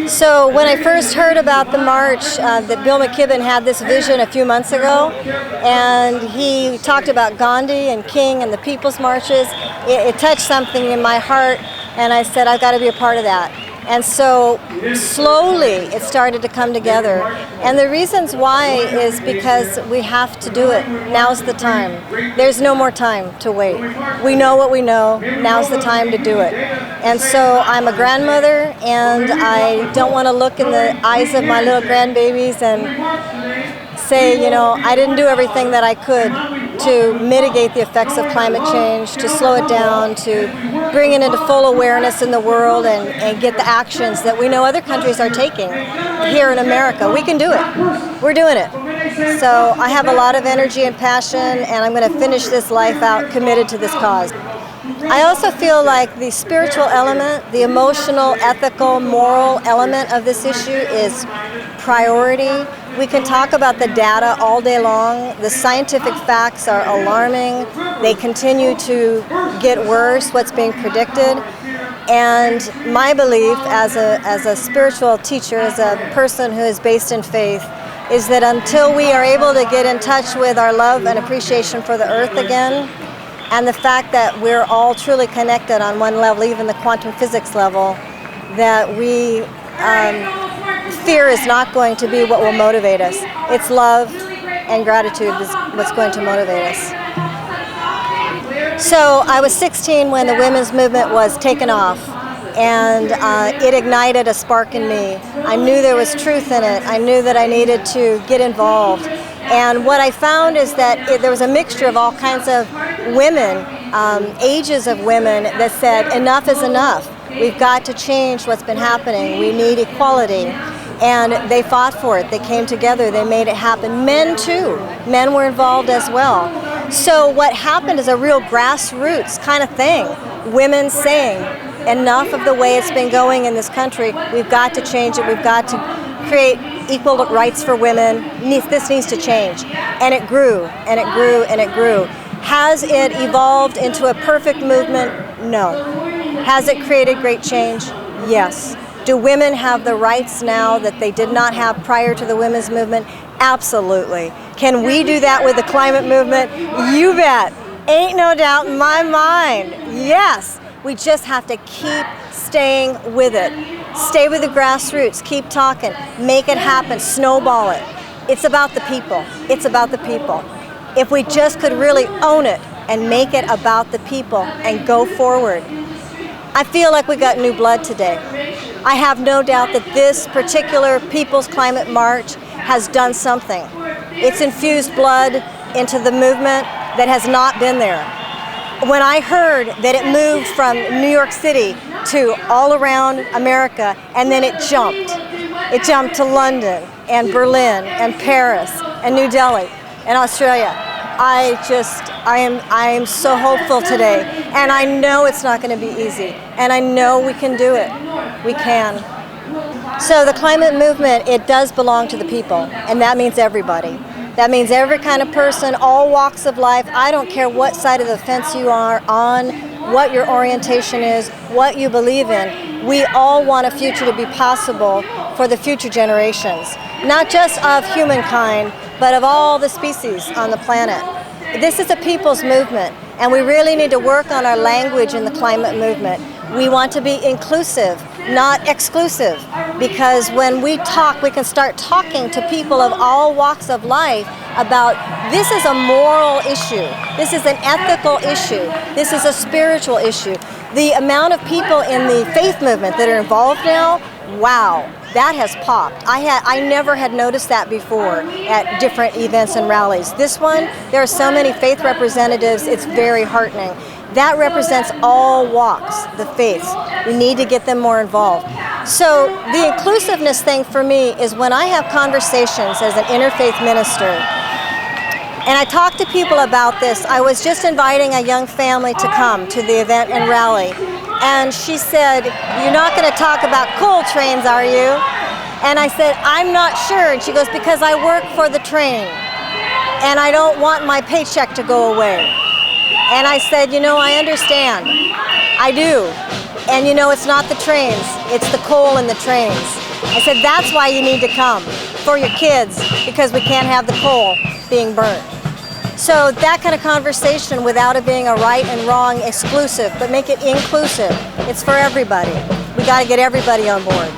So when I first heard about the march, that Bill McKibben had this vision a few months ago, and he talked about Gandhi and King and the people's marches, it touched something in my heart, and I said, I've got to be a part of that. And so slowly it started to come together. And the reasons why is because we have to do it. Now's the time. There's no more time to wait. We know what we know. Now's the time to do it. And so I'm a grandmother, and I don't want to look in the eyes of my little grandbabies and say, I didn't do everything that I could to mitigate the effects of climate change, to slow it down, to bring it into full awareness in the world and get the actions that we know other countries are taking here in America. We can do it. We're doing it. So I have a lot of energy and passion, and I'm going to finish this life out committed to this cause. I also feel like the spiritual element, the emotional, ethical, moral element of this issue is priority. We can talk about the data all day long. The scientific facts are alarming. They continue to get worse, what's being predicted. And my belief as a spiritual teacher, as a person who is based in faith, is that until we are able to get in touch with our love and appreciation for the earth again, and the fact that we're all truly connected on one level, even the quantum physics level, that fear is not going to be what will motivate us. It's love and gratitude is what's going to motivate us. So I was 16 when the women's movement was taken off, and it ignited a spark in me. I knew there was truth in it. I knew that I needed to get involved. And what I found is that there was a mixture of all kinds of women, ages of women, that said enough is enough. We've got to change what's been happening. We need equality. And they fought for it. They came together. They made it happen. Men too. Men were involved as well. So what happened is a real grassroots kind of thing. Women saying, enough of the way it's been going in this country. We've got to change it. We've got to create equal rights for women. This needs to change. And it grew, and it grew, and it grew. Has it evolved into a perfect movement? No. Has it created great change? Yes. Do women have the rights now that they did not have prior to the women's movement? Absolutely. Can we do that with the climate movement? You bet. Ain't no doubt in my mind. Yes. We just have to keep staying with it. Stay with the grassroots. Keep talking. Make it happen. Snowball it. It's about the people. It's about the people. If we just could really own it and make it about the people and go forward. I feel like we got new blood today. I have no doubt that this particular People's Climate March has done something. It's infused blood into the movement that has not been there. When I heard that it moved from New York City to all around America, and then it jumped to London and Berlin and Paris and New Delhi and Australia. I am so hopeful today, and I know it's not going to be easy, and I know we can do it. We can. So the climate movement, it does belong to the people, and that means everybody. That means every kind of person, all walks of life. I don't care what side of the fence you are on, what your orientation is, what you believe in. We all want a future to be possible for the future generations, not just of humankind, but of all the species on the planet. This is a people's movement, and we really need to work on our language in the climate movement. We want to be inclusive, not exclusive, because when we talk, we can start talking to people of all walks of life about this is a moral issue, this is an ethical issue, this is a spiritual issue. The amount of people in the faith movement that are involved now, wow, that has popped. I never had noticed that before at different events and rallies. This one, there are so many faith representatives, it's very heartening. That represents all walks, the faiths. We need to get them more involved. So the inclusiveness thing for me is when I have conversations as an interfaith minister, and I talk to people about this. I was just inviting a young family to come to the event and rally, and she said, "You're not going to talk about coal trains, are you?" And I said, "I'm not sure." And she goes, "Because I work for the train, and I don't want my paycheck to go away." And I said, "You know, I understand. I do. And you know, it's not the trains, it's the coal in the trains. I said, that's why you need to come, for your kids, because we can't have the coal being burnt. So that kind of conversation, without it being a right and wrong exclusive, but make it inclusive. It's for everybody. We got to get everybody on board.